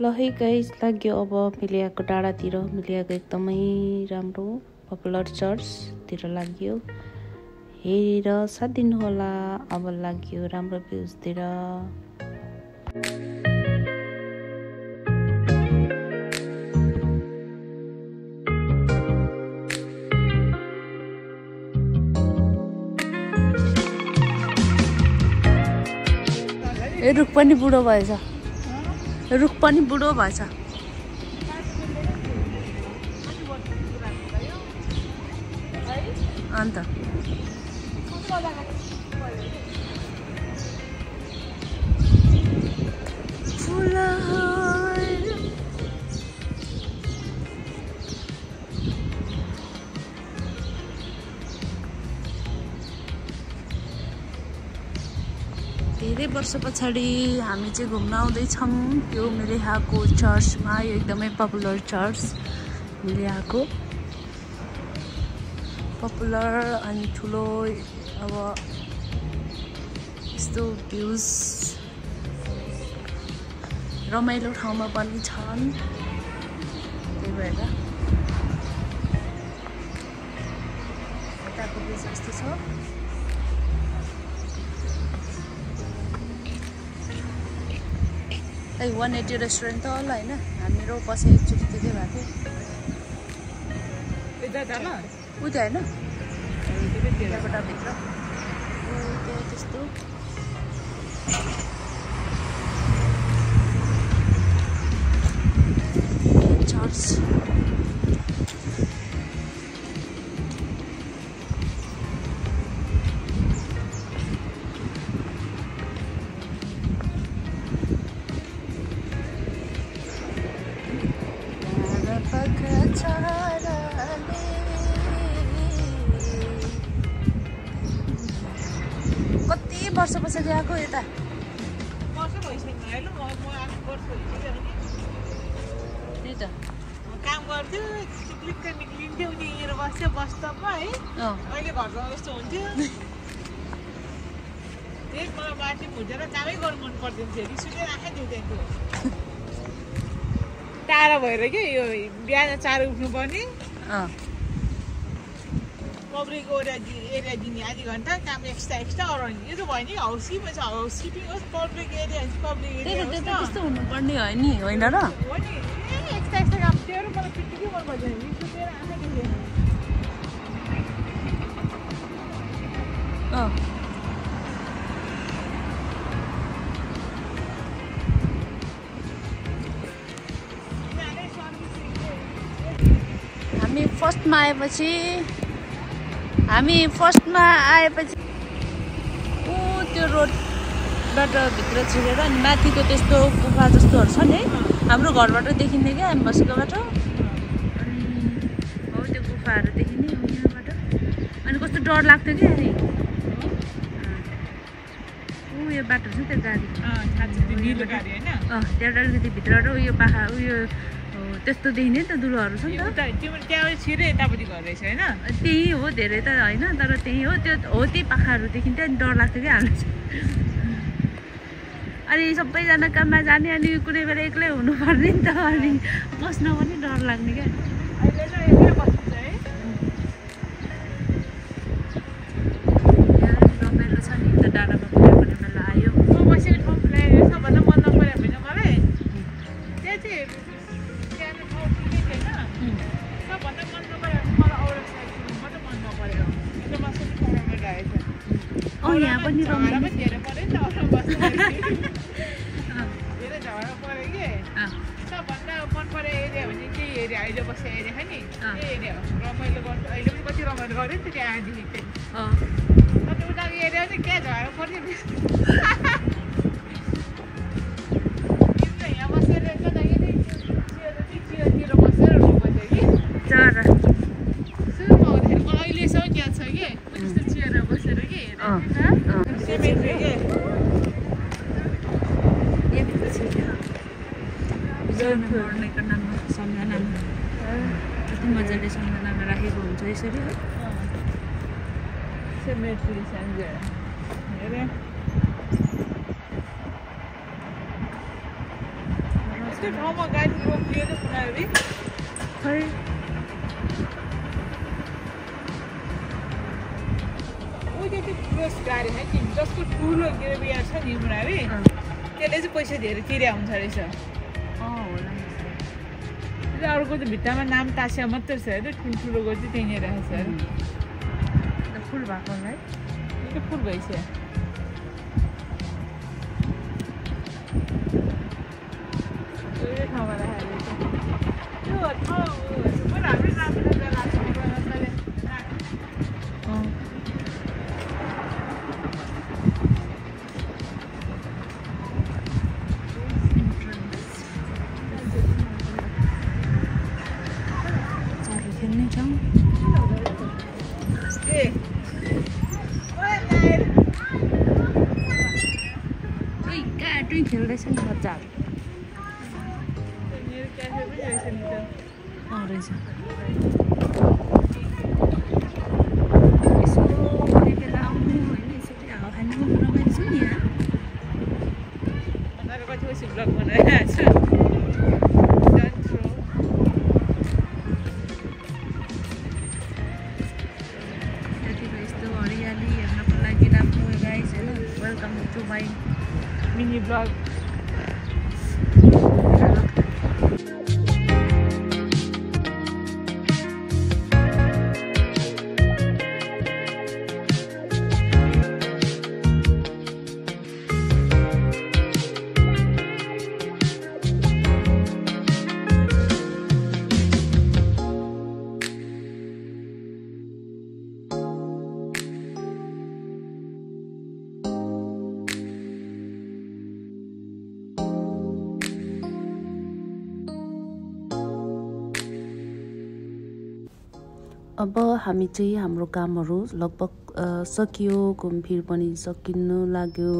ल है गाइस, लाग्यो अब मिलियाको डाँडातिर। मिलियाको एकदमै राम्रो पपुलर चर्चतिर लाग्यो। हेरेर साथ दिनु होला। अब लाग्यो राम्रो भ्यूजतिर। ए रुख पनि बुढो भएछ। रुख पनि बुढो भएछ। अन्त धेरै वर्ष पछाडि हामी चाहिँ घुम्न आउँदैछौँ यो मिलियाको चर्चमा। यो एकदमै पपुलर चर्च मिलियाको पपुलर अनि ठुलो। अब यस्तो भ्युज रमाइलो ठाउँमा पनि छन्, त्यही भएर यताको भ्युज यस्तो छ। ए 180 रेस्टुरेन्ट त होला होइन, हामीहरू पछि एकचोटि त्यतै भएको थियो उता होइन, त्यहाँबाट भित्र त्यहाँ त्यस्तो। चर्च कति वर्ष पछाडि आएको यता। त्यही त काम गर्थ्यो, निक्लिन्थ्यो, उनी हिँडेर बस्थ्यो बस स्टपमा है। अहिले घर जाउँ जस्तो हुन्थ्यो। त्यही मलाई माथि भुटेर कामै गर्नु मन पर्दैन थियो, रिस उठेर आँखै दिउँथ्यो। टाढा भएर के यो बिहान 4 उठ्नुपर्ने, पब्लिक एरिया दिने आधी घन्टा काम एक्स्ट्रा अराउन्ड। यो त भयो नि हाउसकिपिङ छ, हाउसकिपिङ होस् पब्लिक एरिया त्यस्तो हुनुपर्ने हो नि, होइन र? हो नि, एक्स्ट्रा काम थियो र मलाई पिट्टिकै मन पर्दैन, रिस उठेर आँखै दिउँथ्यो। हामी फर्स्टमा आएपछि त्यो रोडबाट भित्र छिरेर अनि माथिको त्यस्तो गुफा जस्तोहरू छ नि, हाम्रो घरबाट देखिने क्या हामी बसेको बाटो। अनि हो त्यो गुफाहरू देखिने यहाँबाट। अनि कस्तो डर लाग्थ्यो क्या अनि यो बाटो छ त्यो गाडी त्यहाँबाट अलिकति भित्रबाट उयो पाखा उयो त्यस्तो देखिने त दुलोहरू छ नि त। त्यहाँ छिरे यतापट्टि घर रहेछ होइन, त्यही हो, धेरै त होइन तर त्यही हो। त्यो हो त्यही पाखाहरू देखिन्थ्यो अनि डर लाग्थ्यो क्या हामीलाई चाहिँ। अनि सबैजना काममा जाने अनि कुनै बेला एक्लै हुनुपर्ने नि त, अनि बस्न पनि डर लाग्ने क्या। रमाइलो छ नि त डाँडामा पुग्ने पनि बेला आयो। बसेको ठाउँ सबभन्दा मन नपऱ्यो भने मलाई त्यहाँ चाहिँ सबभन्दा मन नपऱ्यो भने मलाई औरत साइड मात्रै मन नपऱ्यो। त्यो बस्नु पनि रहेछ। यहाँ पनि रमाइलो धेरै पऱ्यो नि त औरत बस्नु, धेरै झगडा पऱ्यो कि। सबभन्दा मन पऱ्यो एरिया भने त्यही एरिया, अहिले बस्ने एरिया छ नि त्यही एरिया हो। रमाइलो गर्छ, अहिले पनि कति रमाइलो गऱ्यो नि त त्यहाँ आएदेखि चाहिँ। अन्त उताको एरिया चाहिँ क्या झगडा पर्थ्यो। यहाँ बसेर कताकति चियातिर बसेर रोप्छ कि चरा सुरुमा हुँदाखेरि मलाई अहिलेसम्म याद छ कि त्यस्तो चियाएर बसेर कि सेमेट्री के पढ्नेको नाममा सम्झनामा कति मजाले सम्झनामा राखेको हुन्छ यसरी। सेमेट्री सन्जय हेरे यस्तो ठाउँमा गाडी रोकियो त पुनः खै त्यो ठुलो गाडी है कि जसको ठुलो गियर छ नि पुनः त्यसले चाहिँ पैसा धेरै तिर्या हुन्छ रहेछ होला अर्को त भित्तामा नाम टाँसिया मात्रै छ अरे ठुल्ठुलोको चाहिँ त्यहीँनिर रहेछ अरे फुल भएको है त्यो फुल भइसक्यो एउटै ठाउँमा राखेको त्यो ठाउँ हाम्रो राम्रो जग्गा छ खेल्दैछ नि बच्चाहरू रहेछ यसो कोही बेला आउनु होइन यसरी हावा खानु रमाइलो छ नि यहाँ कति पछि ब्लग बनाइरहेको छ mini vlog. अब हामी चाहिँ हाम्रो कामहरू लगभग सकियो घुमफिर पनि सकिनु लाग्यो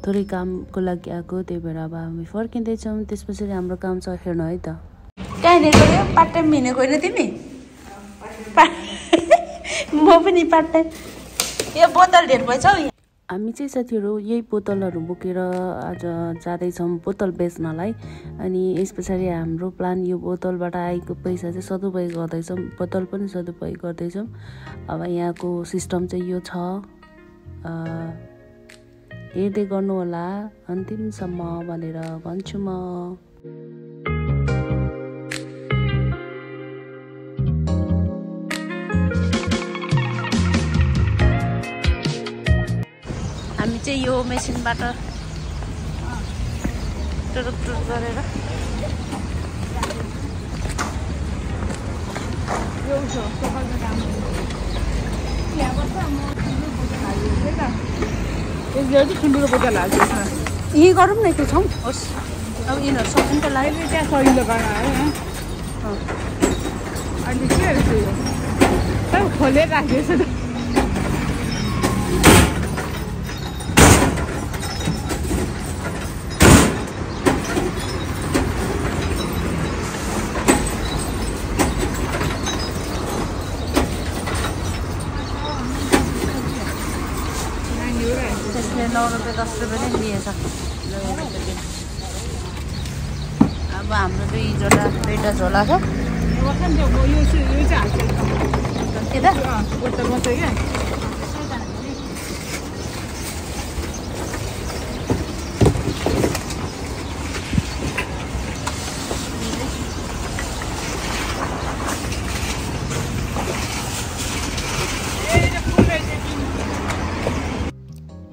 थोरै कामको लागि आएको त्यही भएर अब हामी फर्किँदैछौँ त्यसपछि हाम्रो काम छ हेर्नु है त कहाँनिर गयो पार्ट टाइम हिँडेको होइन तिमी म पनि पार्ट टाइम यो बोतल ढेर भएछ हौ हामी चाहिँ साथीहरू यही बोतलहरू बोकेर आज जाँदैछौँ बोतल बेच्नलाई अनि यस पछाडि हाम्रो प्लान यो बोतलबाट आएको पैसा चाहिँ सदुपयोग गर्दैछौँ बोतल पनि सदुपयोग गर्दैछौँ अब यहाँको सिस्टम चाहिँ यो छ हेर्दै गर्नु होला अन्तिमसम्म भनेर भन्छु म हामी चाहिँ यो मेसिनबाट टुरुक टुरुक गरेर ठुलो बोतल हाल्छ यहीँ गरौँ न त्यो छौँ होस् अब यिनीहरू सक्नु त लाग्यो त्यहाँ सजिलो गर्न है अहिले के रहेछ यो खोलेर राखेको छ त्यसले 9 रुपियाँ 10 रुपियाँ नै दिएछ अब हाम्रो दुईवटा झोला छ के त बोतल मात्रै क्या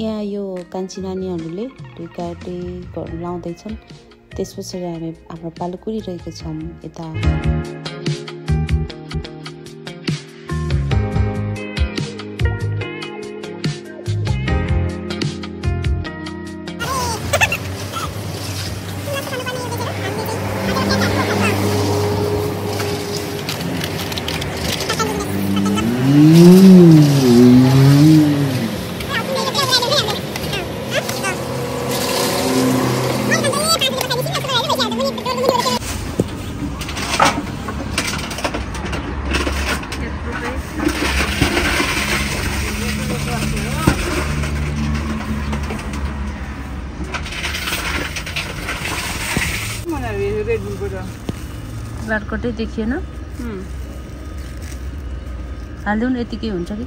यहाँ यो कान्छी नानीहरूले ढुकाटी लाउँदैछन् त्यस पछाडि हामी हाम्रो पालो कुरिरहेका छौँ यता रेड बुलको त बारकोटै देखिएन हालिदेऊ न यतिकै हुन्छ कि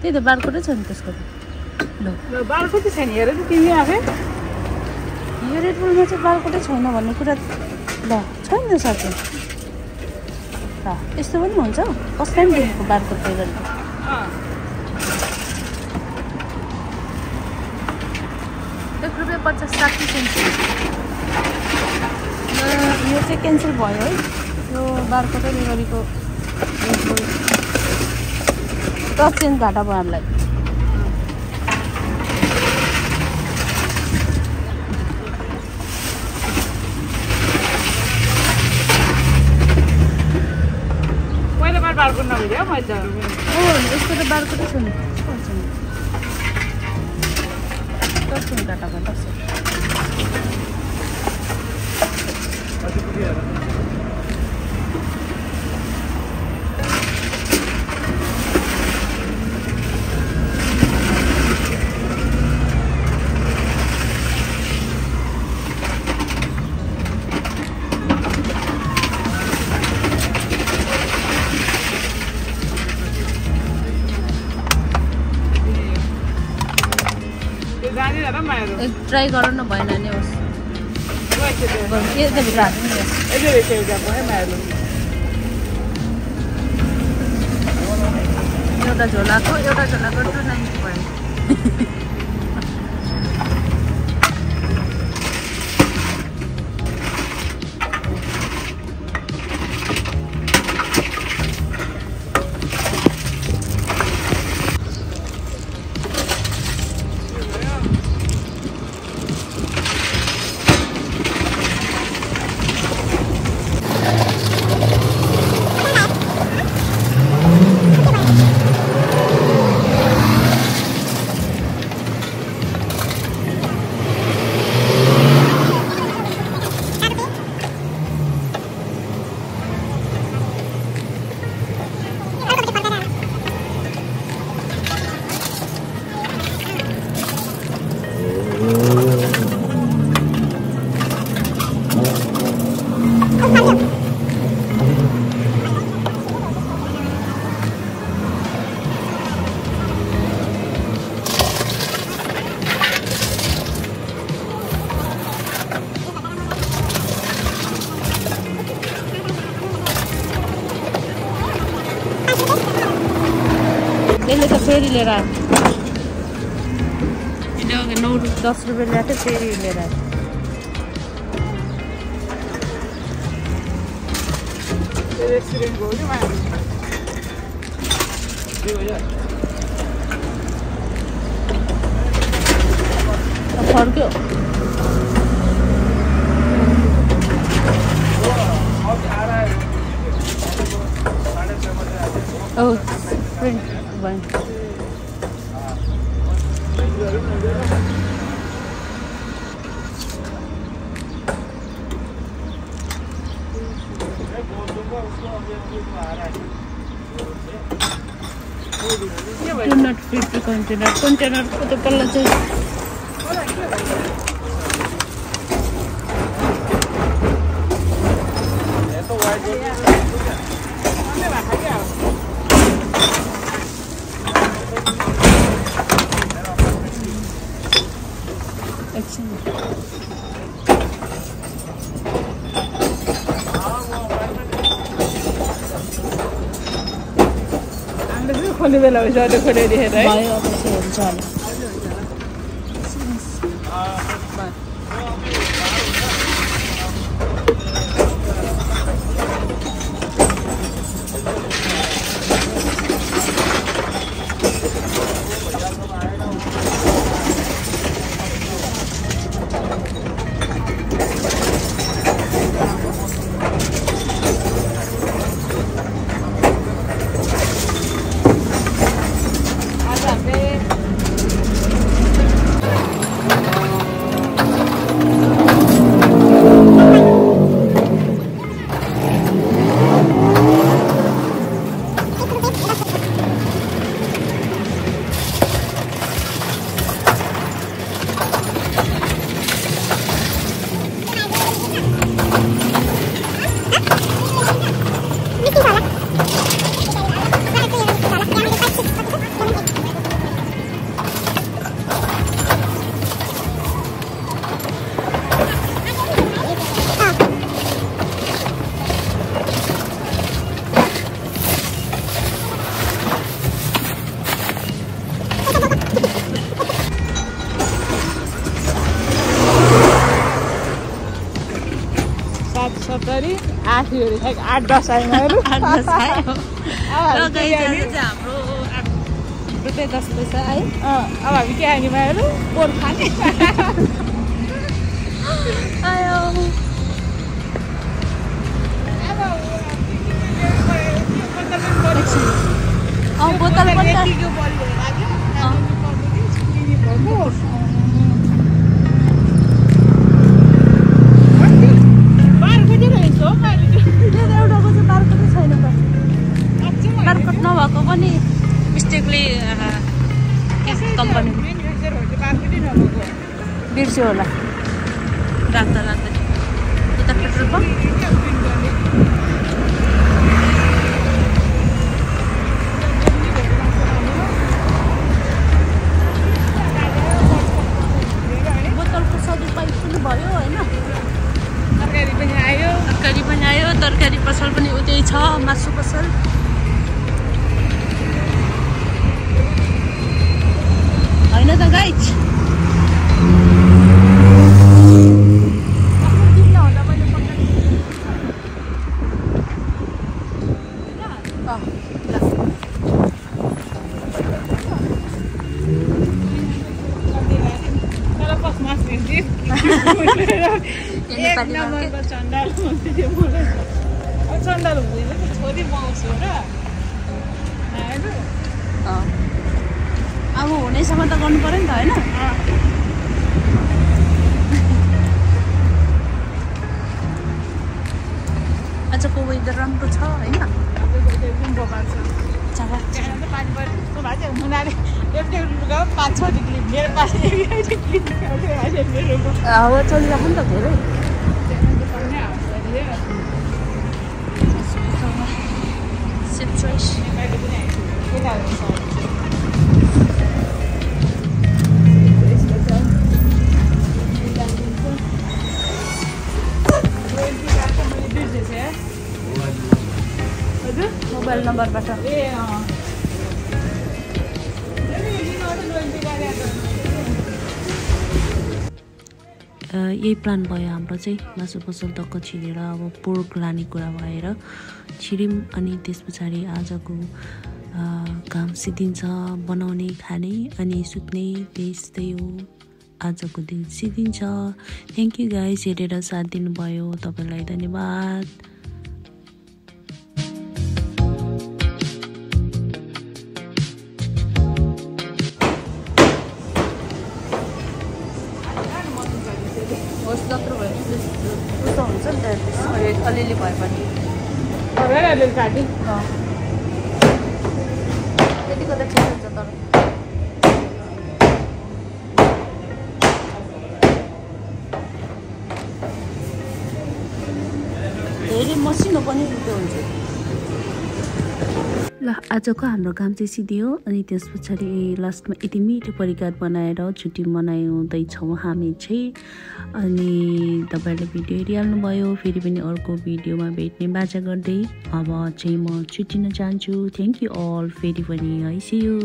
त्यही त बारकोटै छ नि त्यसको ल बारकोटै छैन हेर त तिमी आफै यो रेड बुलमा चाहिँ बारकोटै छैन भन्ने कुरा ल छैन साँच्चै यस्तो पनि हुन्छ कसलाई पनि देखेको बारकोट गरेर 1 रुपियाँ 50-60 सेन्ट यो चाहिँ क्यान्सल भयो है यो बारकोटै गरेको 10 सेन्ट घाटा भयो हामीलाई बारकोट नभइदियो मैले त यसको त बारकोटै छ नि 10 सेन्ट घाटा भयो 10 सेन्ट ट्राई गर न भएन नि होस् भित्र एउटा झोलाको 290 भयो यसले त फेरि लिएर आयो 10 रुपियाँ ल्याएको थियो फेरि लिएर आयो रेस्टुरेन्ट गयो नि फर्क्यो प्रिन्ट भयो Do not fit the container. Container को तो पल्ला चाहिए. खोल्ने बेला हुन्छ त्यो खोलेर हेर है भयो अब चाहिँ हुन्छ होला 770 8 युरो 8-10 आइमाहरू 8-10 आयो र गाइस आज चाहिँ हाम्रो 8 रुपैयाँ 10 पैसा आयो अब हामी के आइमाहरू बोर खाने आयो बोतल पनि बारकोट नभएको पनि मिस्टेकले कम्पनी बिर्स्यो होला राख्दा राख्दै उता पेट्रोल पम्प बोतलको सदुपयोग पनि भयो होइन तरकारी पनि आयो तरकारी पसल पनि उतै छ मासु पसल होइन त गाइज चण्डाल हुँदैन छोरी पाउँछु र अब हुनेसम्म त गर्नु पर्यो नि त होइन आजको वेदर राम्रो छ होइन हावा चलिरहेको नि त धेरै सेफ चोइस मोबाइल नम्बरबाट यही प्लान भयो हाम्रो चाहिँ मासु पसल टक्क छिरेर अब पोर्क लाने कुरा भएर छिर्यौँ अनि त्यस पछाडि आजको काम सिद्धिन्छ बनाउने खाने अनि सुत्ने त्यस्तै हो आजको दिन सिद्धिन्छ थ्याङ्क यू गाइस हेरेर साथ दिनुभयो तपाईँलाई धन्यवाद जत्रो भयो उस्तो हुन्छ नि त अलिअलि भए पनि त्यति गर्दा ठिक हुन्छ तर धेरै मसिनो पनि त्यो हुन्छ ल आजको हाम्रो काम चाहिँ सिद्धियो अनि त्यस पछाडि लास्टमा यति मिठो परिकार बनाएर छुट्टी मनाउँदैछौँ हामी चाहिँ अनि तपाईँहरूले भिडियो हेरिहाल्नुभयो फेरि पनि अर्को भिडियोमा भेट्ने बाचा गर्दै अब चाहिँ म छुट्टिन चाहन्छु थ्याङ्क यू अल फेरि पनि है सी यू